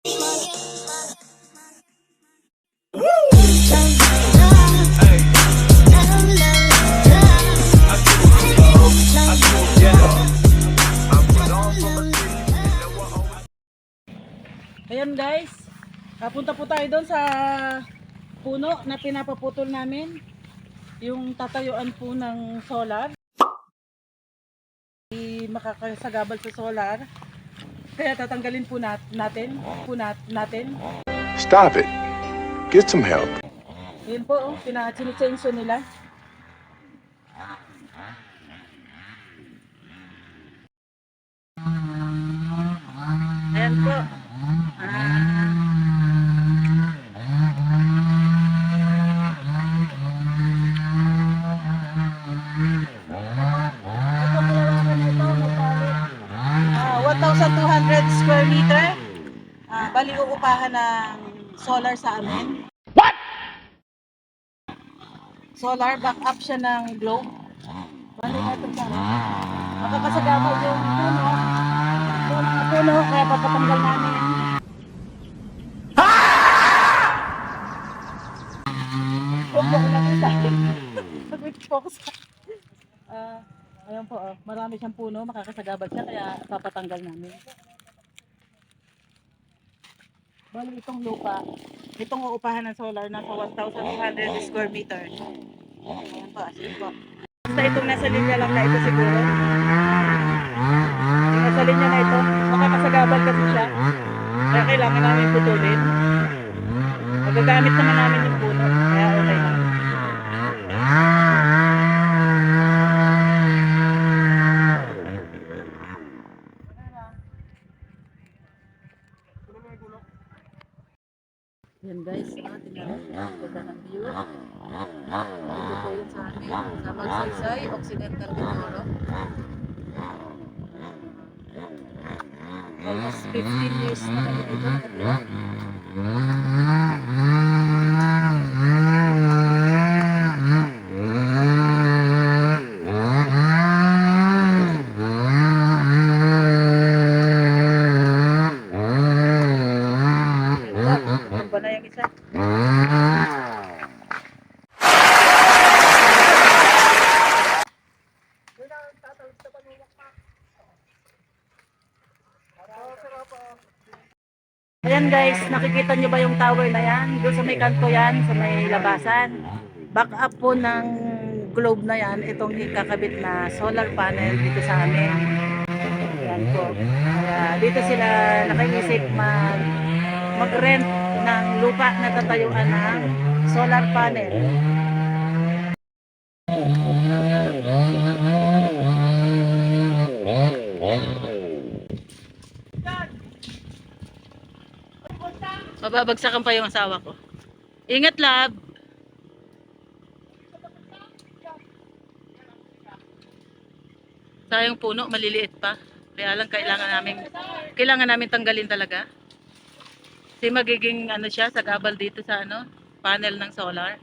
Ayan guys, punta po tayo doon sa puno na pinapaputol namin. Yung tatayuan po ng solar. Hindi makakasagabal sa solar. Kaya tatanggalin po natin. Stop it. Get some help. Yun po, pina-change nila. Ayan po. Ito kalawakan ito, may 1,200 square meter. Bali uupahan ng solar sa amin. What? Solar, backup siya ng globe. Bali na ito siya. Makakasagabal yung puno, kaya papatanggal namin. Tumbok lang isa. Focus ka. Ayan po, marami siyang puno, makakasagabal siya, kaya papatanggal namin. Bali itong lupa, itong uupahan ng solar nasa 1,200 square meter. Ayan po, asin po. Basta itong nasa linya lang na ito siguro. Yung nasa linya na ito, makakasagabal kasi siya. Kaya kailangan namin putulin. Magagamit naman namin yung puno, kaya okay lang. Yan guys, tingnan ang ganda ng view. Ito po yun sa amin, sa Magsaysay, Occidental Mindoro. Almost 15 years na kami dito nakatira. Tumba na yung isa. Ayan guys, nakikita nyo ba yung tower na yan? Doon sa may kanto yan, sa may labasan. Back up po ng globe na yan, itong ikakabit na solar panel dito sa amin. Ayan po. Kaya dito sila nakaisip mag-rent ng lupa na tatayuan ng solar panel. Mababagsakan pa yung asawa ko. Ingat, love. Sayang puno, maliliit pa. Kaya lang kailangan namin tanggalin talaga. Kasi magiging ano siya, sagabal dito sa panel ng solar.